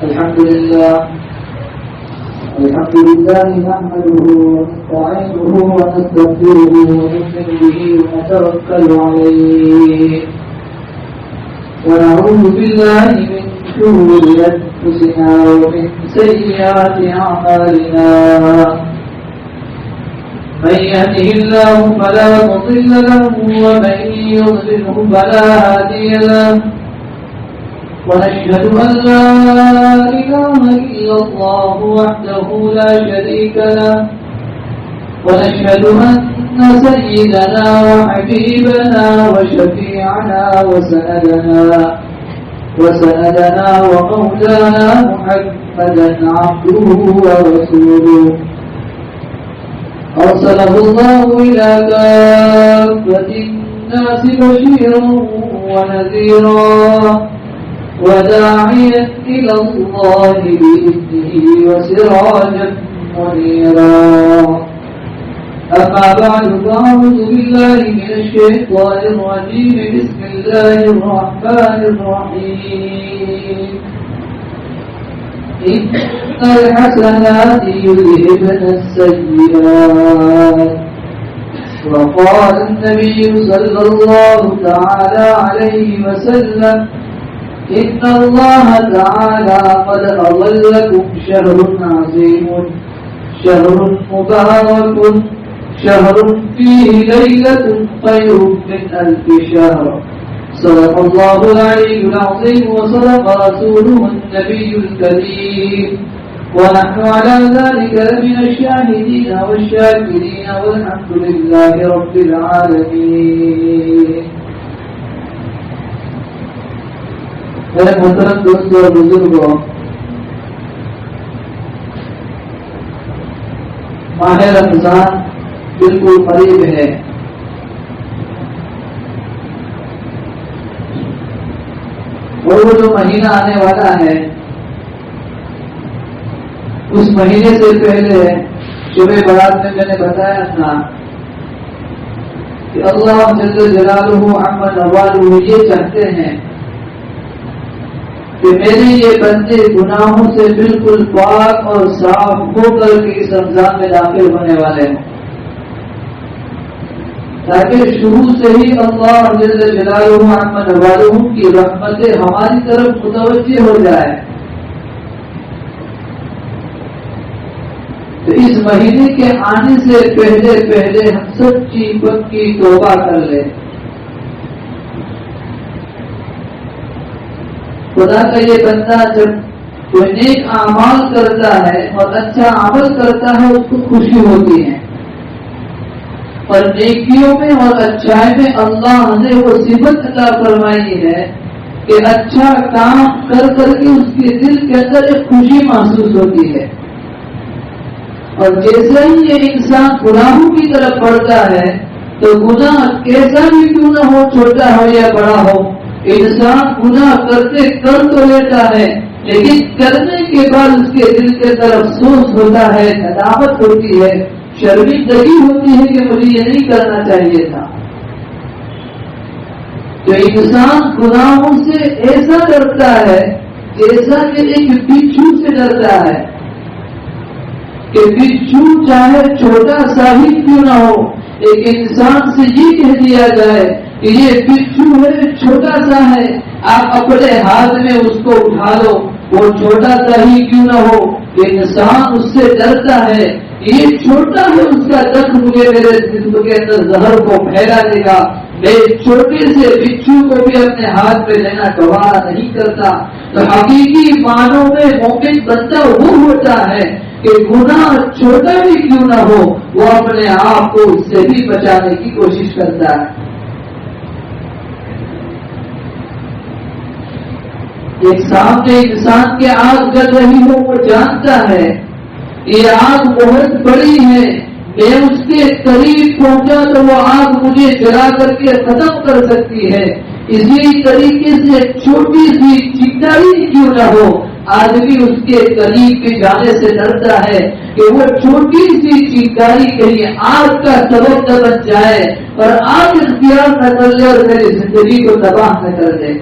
الحمد لله نحمده ونستعينه ونستغفره ونؤمن به ونتوكل عليه ونعوذ بالله من شرور أنفسنا ومن سيئات أعمالنا من يهده الله فلا مضل له ومن يضلله فلا هادي له ونشهد أن لا إله إلا الله وحده لا شريك له ونشهد أن سيدنا وحبيبنا وشفيعنا وسندنا ومولانا محمدا عبده ورسوله أرسله الله إلى كافة الناس بشيرا ونذيرا وداعيا إلى الله بإذنه وسراجا منيرا أما بعد فأعوذ بالله من الشيطان الرجيم بسم الله الرحمن الرحيم إن الحسنات يذهبن السيئات وقال النبي صلى الله تعالى عليه وسلم إن الله تعالى قد أظلكم شهر عظيم شهر مبارك شهر فيه ليلة خير من 1000 شهر صدق الله العلي العظيم وصدق رسوله النبي الكريم ونحن على ذلك من الشاهدين والشاكرين والحمد لله رب العالمين. میرے محترم دوستوں اور بزرگوں، ماہ رمضان بالکل قریب ہے. اور وہ جو مہینہ آنے والا ہے اس مہینے سے پہلے شب برات میں نے بتایا تھا کہ اللہ جل جلالہ عم نوالہ یہ چاہتے ہیں کہ میرے یہ بندے گناہوں سے بالکل پاک اور صاف ہو کر کے اس رمضان میں داخل ہونے والے ہیں، تاکہ شروع سے ہی اللہ جل جلالہ عم نوالہ کی رحمتیں ہماری طرف متوجہ ہو جائے. تو اس مہینے کے آنے سے پہلے ہم سچی پکی توبہ کر لیں. خدا کا یہ بندہ جب کوئی نیک اعمال کرتا ہے اور اچھا عمل کرتا ہے اس کو خوشی ہوتی ہے، اور نیکیوں میں اور اچھائی میں اللہ نے وہ صفت عطا فرمائی ہے کہ اچھا کام کر کر کے اس کے دل کے اندر ایک خوشی محسوس ہوتی ہے. اور جیسے ہی یہ انسان گناہوں کی طرف بڑھتا ہے تو گناہ کیسا بھی کیوں نہ ہو، چھوٹا ہو یا بڑا ہو، انسان گناہ کرتے کر تو لیتا ہے، لیکن کرنے کے بعد اس کے دل کے طرف افسوس ہوتا ہے، ندامت ہوتی ہے، شرمندگی ہوتی ہے کہ مجھے یہ نہیں کرنا چاہیے تھا. تو انسان گناہوں سے ایسا ڈرتا ہے جیسا کہ ایک بچھو سے ڈرتا ہے کہ بچھو چاہے چھوٹا سا ہی کیوں نہ ہو، ایک انسان سے یہ کہہ دیا جائے کہ یہ بچھو ہے، چھوٹا سا ہے، آپ اپنے ہاتھ میں اس کو اٹھا لو، وہ چھوٹا سا ہی کیوں نہ ہو، انسان اس سے ڈرتا ہے. یہ چھوٹا ہے، اس کا زخم مجھے میرے جسم کے اندر زہر کو پھیلا دے گا. میں چھوٹے سے بچھو کو بھی اپنے ہاتھ میں لینا گوارا نہیں کرتا. تو حقیقی معنوں میں مومن بندہ وہ ہوتا ہے کہ گناہ چھوٹا بھی کیوں نہ ہو وہ اپنے آپ کو اس سے بھی بچانے کی کوشش کرتا ہے. ایک سامنے انسان کے آگ جل رہی ہو، وہ جانتا ہے یہ آگ بہت بڑی ہے، میں اس کے قریب پہنچا تو وہ آگ مجھے جلا کر کے ختم کر سکتی ہے. اسی طریقے سے چھوٹی سی چنگاری کیوں نہ ہو، آدمی اس کے قریب کے جانے سے ڈرتا ہے کہ وہ چھوٹی سی چنگاری کہیں آگ کا سبب نہ بن جائے اور آگ اختیار نہ کر لے اور میری زندگی کو تباہ نہ کر دے.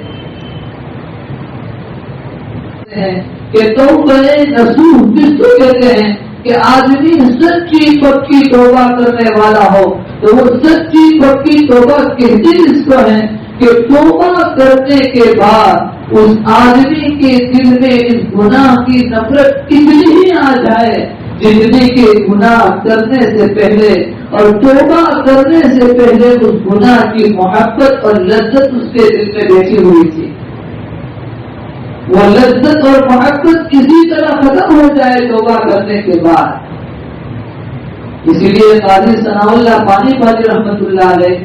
کرتے ہیں کہ توبہ نصوح جس کو کہتے ہیں کہ آدمی سچی پکی توبہ کرنے والا ہو، تو وہ سچی پکی توبہ کہتے اس کو ہیں کہ توبہ کرنے کے بعد اس آدمی کے دل میں اس گناہ کی نفرت اتنی ہی آ جائے جتنی کہ گناہ کرنے سے پہلے اور توبہ کرنے سے پہلے اس گناہ کی محبت اور لذت اس کے دل میں بیٹھی ہوئی تھی، وہ لذت اور محبت کسی طرح ختم ہو جائے توبہ کرنے کے بعد۔ اسی لیے قاضی ثناء اللہ پانی پالی رحمۃ اللہ علیہ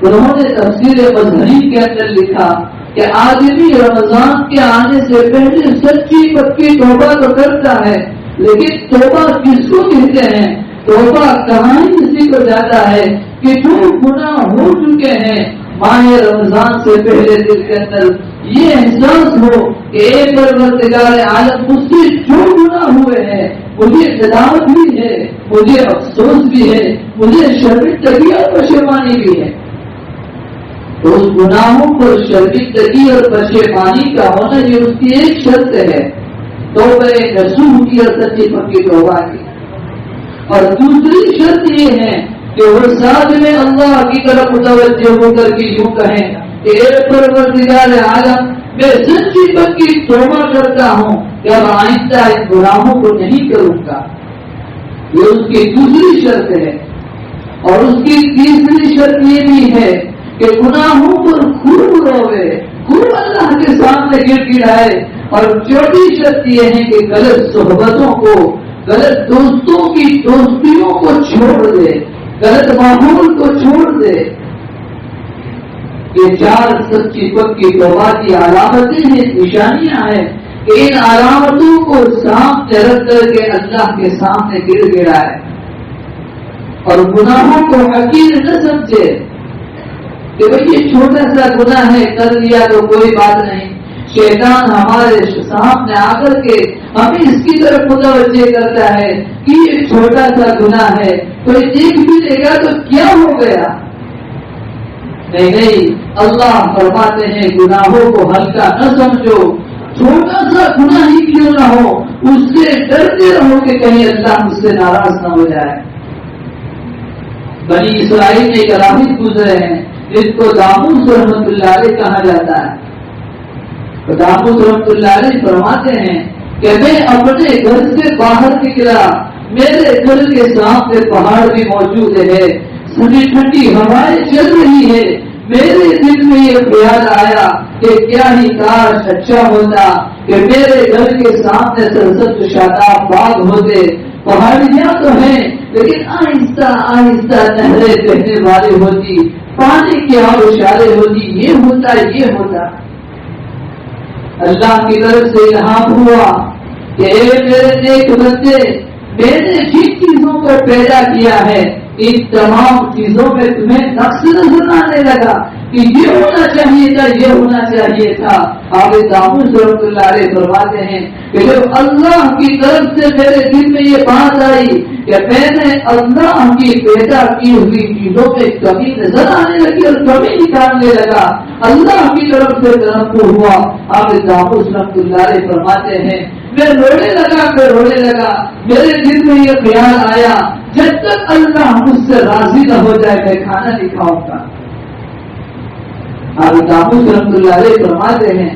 انہوں نے تفسیر مظہری کے اندر لکھا کہ آدمی رمضان کے آنے سے پہلے سچی پکی توبہ تو کرتا ہے، لیکن توبہ کس کو کہتے ہیں؟ توبہ کہاں ہی اسی کو جاتا ہے کہ جو گناہ ہو چکے ہیں ماہ رمضان سے پہلے دل کے اندر یہ احساس ہو کہ اے پروردگار عالم مجھ سے جو گناہ ہوئے ہیں مجھے ندامت بھی ہے، مجھے افسوس بھی ہے، مجھے شرمندگی اور پشیمانی بھی ہے۔ تو اس گناہوں کو شرمندگی اور پشیمانی کا ہونا یہ اس کی ایک شرط ہے توبہ نصوح کی اور سچی پکی توبہ کی۔ اور دوسری شرط یہ ہے کہ وہ ساتھ میں اللہ کی طرف متوجہ ہو کر کے یوں کہیں کہ اے پروردگار عالم میں سچی پکی توبہ کرتا ہوں کہ اب آئندہ ان گناہوں کو نہیں کروں گا، یہ اس کی دوسری شرط ہے۔ اور اس کی تیسری شرط یہ بھی ہے کہ گناہوں پر خوب روے، خوب اللہ کے سامنے گر گرائے۔ اور چوتھی شرط یہ ہے کہ غلط صحبتوں کو، غلط دوستوں کی دوستیوں کو چھوڑ دے، غلط ماحول کو چھوڑ دے۔ یہ چار سچی پکی توبہ کی علامتیں ہیں، نشانیاں ہیں کہ ان علامتوں کو سامنے رکھ کر کے اللہ کے سامنے گر گرائے اور گناہوں کو حقیر نہ سمجھے کہ بھئی یہ چھوٹا سا گناہ ہے، کر لیا تو کوئی بات نہیں۔ شیطان ہمارے سامنے آ کر کے ہمیں اس کی طرف متوجہ کرتا ہے کہ یہ چھوٹا سا گناہ ہے، کوئی دیکھ بھی لے گا تو کیا ہو گیا؟ نہیں، اللہ فرماتے ہیں گناہوں کو ہلکا نہ سمجھو، چھوٹا سا گناہ ہی کیوں نہ ہو اس سے ڈرتے رہو کہ کہیں اللہ مجھ سے ناراض نہ ہو جائے۔ بنی اسرائیل میں ایک راہب گزرے ہیں جس کو داموس رحمۃ اللہ علیہ کہا جاتا ہے۔ داموس رحمۃ اللہ علیہ فرماتے ہیں کہ میں اپنے گھر سے باہر نکلا، میرے گھر کے سامنے پہاڑ بھی موجود ہے، ٹھنڈی ٹھنڈی ہوائیں چل رہی ہے، میرے دل میں یہ خیال آیا کہ کیا ہی کاش اچھا ہوتا کہ میرے گھر کے سامنے سرسبز شاداب باغ ہوتے، پہاڑیاں تو ہیں لیکن آہستہ آہستہ نہریں بہنے والی ہوتی، پانی کی آبشاریں ہوتی، یہ ہوتا۔ اللہ کی طرف سے الہام ہوا کہ اے میرے نیک بندے، میں نے جن چیزوں کو پیدا کیا ہے ان تمام چیزوں میں تمہیں نقص نظر آنے لگا کہ یہ ہونا چاہیے تھا، یہ ہونا چاہیے تھا۔ آپ داموس رحمۃ اللہ علیہ فرماتے ہیں کہ جب اللہ کی طرف سے میرے دل میں یہ بات آئی کہ میں نے اللہ کی پیدا کی ہوئی چیزوں میں کمی نظر آنے لگی اور کمی نکالنے لگا، اللہ کی طرف سے تنبہ ہوا۔ آپ داموس رحمۃ اللہ علیہ فرماتے ہیں میں رونے لگا، میرے دل میں یہ خیال آیا جب تک اللہ مجھ سے راضی نہ ہو جائے میں کھانا نہیں کھاؤں گا۔ آپ داموس رحمۃ اللہ علیہ فرماتے ہیں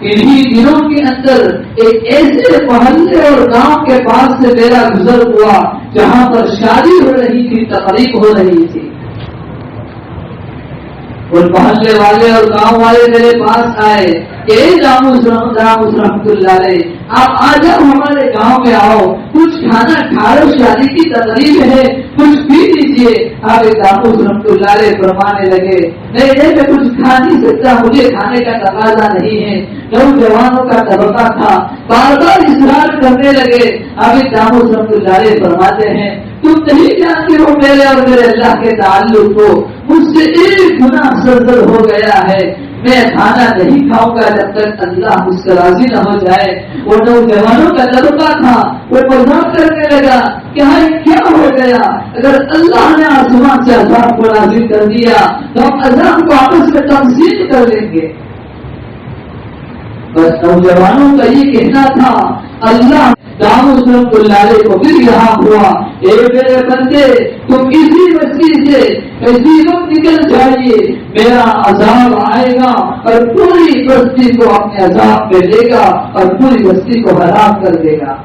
انہی دنوں کے اندر ایک ایسے محلے اور گاؤں کے پاس سے میرا گزر ہوا جہاں پر شادی ہو رہی تھی، تقریب ہو رہی تھی۔ اور محلے والے اور گاؤں والے میرے پاس آئے کہ داموس رحمۃ اللہ علیہ آپ آ جاؤ، ہمارے گاؤں میں آؤ، کچھ کھانا کھا لو، شادی کی تقریب ہے، کچھ پی لیجیے۔ آپ داموس رحمۃ اللہ علیہ فرمانے لگے نہیں میں کچھ کھا نہیں سکتا، مجھے کھانے کا تقاضا نہیں ہے۔ نوجوانوں کا طبقہ تھا، بار بار اصرار کرنے لگے۔ آپ داموس رحمۃ اللہ علیہ فرماتے ہیں تم نہیں جانتے ہو میرے اور میرے اللہ کے تعلق کو، مجھ سے ایک گناہ سرزد ہو گیا ہے، میں کھانا نہیں کھاؤں گا جب تک اللہ مجھ سے راضی نہ ہو جائے۔ وہ نوجوانوں کا طبقہ تھا، وہ مذاق کرنے لگا کہ ہاں کیا ہو گیا، اگر اللہ نے آسمان سے عذاب کو نازل کر دیا تو ہم عذاب کو آپس میں تقسیم کر لیں گے۔ بس نوجوانوں کا یہ کہنا تھا. اللہ داؤد رحمۃ اللہ علیہ کو پھر یہاں ہوا, اے میرے بندے تم اسی بستی سے اسی وقت نکل جائیے, میرا عذاب آئے گا اور پوری بستی کو اپنے عذاب میں لے گا اور پوری بستی کو ہلاک کر دے گا.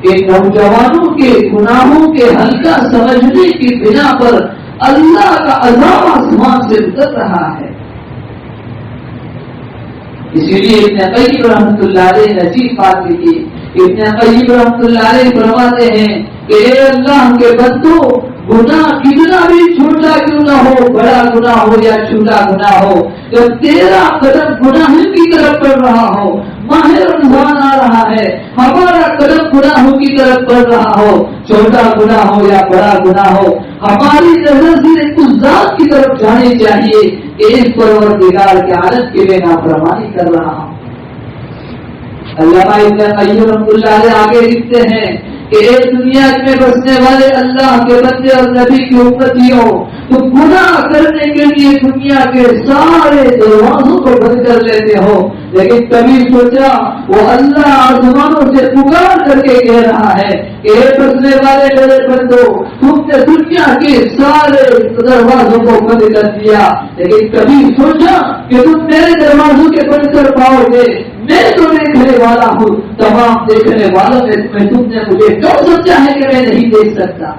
ان نوجوانوں کے گناہوں کے ہلکا سمجھنے کی بنا پر اللہ کا عذاب آسمان سے اتر رہا ہے. اسی لیے ابن قیم رحمۃ اللہ علیہ نے عجیب بات کی. ابن قیم رحمۃ اللہ علیہ فرماتے ہیں کہ اے اللہ کے بندو, گناہ کتنا بھی چھوٹا کیوں نہ ہو, بڑا گناہ ہو یا چھوٹا گناہ ہو, جب تیرا قدم گناہ کی طرف بڑھ رہا ہو, ماہ رمضان آ رہا ہے, ہمارا قدم گناہوں کی طرف بڑھ رہا ہو, چھوٹا گناہ ہو یا بڑا گناہ ہو, ہماری نظر سے اس ذات کی طرف جانی چاہیے کہ اس پروردگار کے عادت کے لیے نافرمانی کر رہا ہوں. علامہ ابن قیم رحمۃ اللہ علیہ آگے لکھتے ہیں کہ ایک دنیا میں بسنے والے اللہ کے بندے اور نبی کی امتیوں, تو گناہ کرنے کے لیے دنیا کے سارے دروازوں کو بند کر لیتے ہو, لیکن کبھی سوچا وہ اللہ آسمانوں سے پکار کر کے کہہ رہا ہے کہ اے بسنے والے میرے بندو, تم نے دنیا کے سارے دروازوں کو بند کر دیا, لیکن کبھی سوچا کہ تم میرے دروازوں کے بند کر پاؤ گے؟ میں تو دیکھنے والا ہوں, تمام دیکھنے والوں میں تم نے مجھے کیوں سوچا ہے کہ میں نہیں دیکھ سکتا؟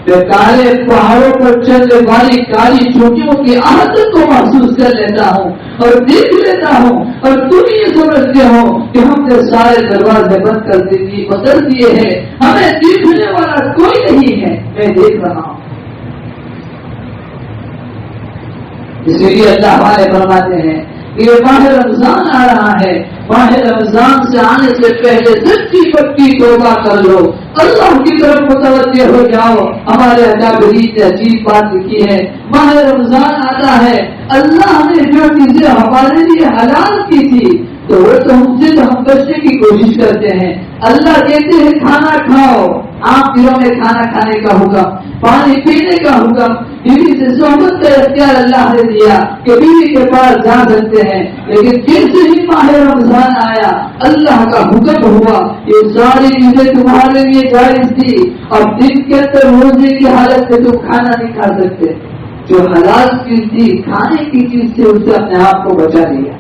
میں کالے پہاڑوں پر چلنے والی کالی چوٹیوں کی عادت کو محسوس کر لیتا ہوں اور دیکھ لیتا ہوں, اور تم یہ سمجھتے ہو کہ ہم نے سارے دروازے بند کر دیے ہیں, ہمیں دیکھنے والا کوئی نہیں ہے, میں دیکھ رہا ہوں. اسی لیے اللہ والے فرماتے ہیں یہ ماہ رمضان آ رہا ہے, ماہ رمضان سے آنے سے پہلے سچی پکی توبہ کر لو, اللہ کی طرف متوجہ ہو جاؤ. ہمارے اکابرین نے عجیب بات لکھی ہے, ماہ رمضان آتا ہے, اللہ نے جو چیزیں ہمارے لیے حلال کی تھی تو وہ تو ہم سے ہم بچنے کی کوشش کرتے ہیں. اللہ کہتے ہیں کھانا کھاؤ, آپ دنوں میں کھانا کھانے کا حکم, پانی پینے کا حکم, بیوی سے صحبت کا اختیار اللہ نے دیا کہ بیوی کے پاس جا سکتے ہیں, لیکن جیسے ہی ماہ رمضان آیا اللہ کا حکم ہوا یہ ساری چیزیں تمہارے لیے جائز تھی, اور دن کے اندر روزے کی حالت میں تم کھانا نہیں کھا سکتے. جو حلال چیز تھی کھانے کی چیز سے اس سے اپنے آپ کو بچا لیا.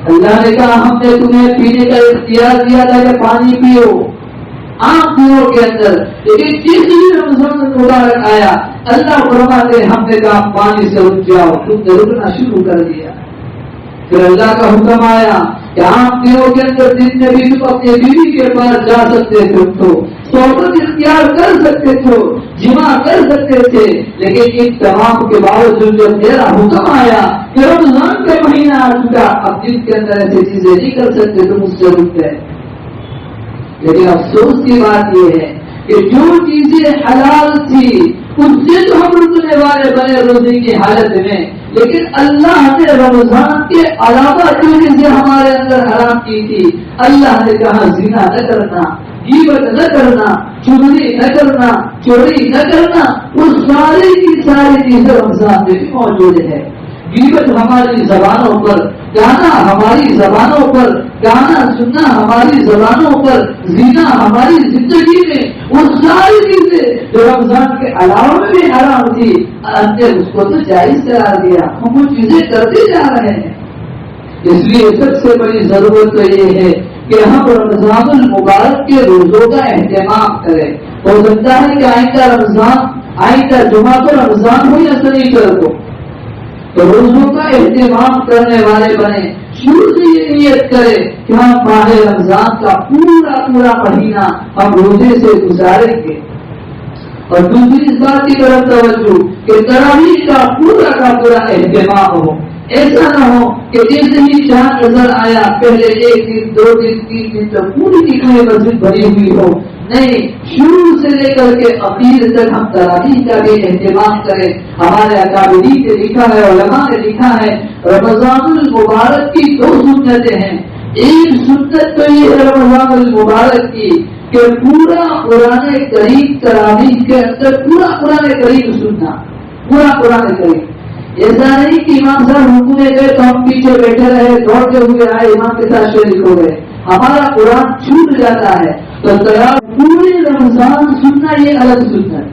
اللہ نے کہا ہم نے تمہیں پینے کا اختیار دیا تھا کہ پانی پیو عام دنوں کے اندر, لیکن جس بھی رمضان مبارک آیا اللہ فرماتے ہم نے کہا پانی سے رک جاؤ, تم نے رکنا شروع کر دیا. پھر اللہ کا حکم آیا کہ عام دنوں کے اندر دن میں بھی تم اپنے بیوی کے پاس جا سکتے تھے, تو صحبت اختیار کر سکتے تھے, جمع کر سکتے تھے, لیکن ان تمام کے باوجود جب میرا حکم آیا کہ رمضان کا مہینہ آ چکا, اب دن کے اندر ایسی چیزیں نہیں کر سکتے, تم اس سے رک گئے. لیکن افسوس کی بات یہ ہے کہ جو چیزیں حلال تھی ان سے تو ہم رکنے والے بنے روزے کی حالت میں, لیکن اللہ نے رمضان کے علاوہ جو چیزیں ہمارے اندر حرام کی تھی, اللہ نے کہا زنا نہ کرنا, غیبت نہ کرنا, چغلی نہ کرنا, چوری نہ کرنا, وہ ساری کی ساری چیزیں رمضان میں بھی موجود ہے. غیبت ہماری زبانوں پر, گانا ہماری زبانوں پر, گانا سننا ہماری زبانوں پر, زنا ہماری زندگی میں, وہ ساری چیزیں جو رمضان کے علاوہ میں بھی حرام تھی ہم نے اس کو تو جائز قرار دیا, ہم وہ چیزیں کرتے جا رہے ہیں. اس لیے سب سے بڑی ضرورت تو یہ ہے کہ ہم رمضان المبارک کے روزوں کا اہتمام کریں. ہو سکتا ہے کہ آئندہ رمضان, آئندہ جمعہ کو رمضان ہو یا شنیچر کو, تو روزوں کا اہتمام کرنے والے بنے. شروع سے یہ نیت کرے کہ ہم ماہ رمضان کا پورا مہینہ ہم روزے سے گزاریں گے. اور دوسری اس بات کی طرف توجہ کہ تراویح کا پورا اہتمام ہو. ایسا نہ ہو کہ جیسے ہی چاند نظر آیا پہلے 1 دن 2 دن 3 دن تک پوری دکھنے مسجد بھری ہوئی ہو. نہیں, شروع سے لے کر کے اخیر تک ہم تراویح کا بھی اہتمام کریں. ہمارے اکابرین نے لکھا ہے, علماء نے لکھا ہے, رمضان المبارک کی 2 سنتیں ہیں. ایک سنت تو یہ ہے رمضان المبارک کی کہ پورا قرآن کریم تراویح کے اندر پورا قرآن کریم سننا, پورا قرآن کریم. ایسا نہیں کہ امام صاحب رکوع گئے تو ہم پیچھے بیٹھے رہے, دوڑتے ہوئے آئے, امام کے ساتھ شریک ہو گئے. ہمارا قرآن چھوٹ جاتا ہے تو پورے رمضان سننا یہ الگ سننا ہے.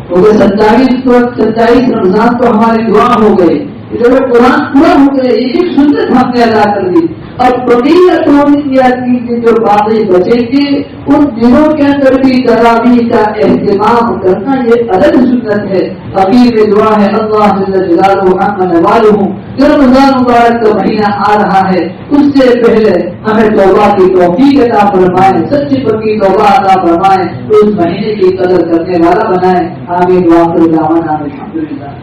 کیونکہ 27 رمضان تو ہماری دعا ہو گئی, جب قرآن پورا ہو گئے ایک سنت ہم نے ادا کر دی. اب بقیہ کی جو باقی بچیں گے ان دنوں کے اندر بھی تراویح کا اہتمام کرنا یہ الگ سنت ہے. عقید میں دعا ہے اللہ جل جلالہ عما نوالہ, جو رمضان مبارک کا مہینہ آ رہا ہے اس سے پہلے ہمیں توبہ کی توفیق عطا فرمائے, سچی پکی توبہ عطا فرمائے, اس مہینے کی قدر کرنے والا بنائے. آمین. واخر دعوانا الحمدللہ.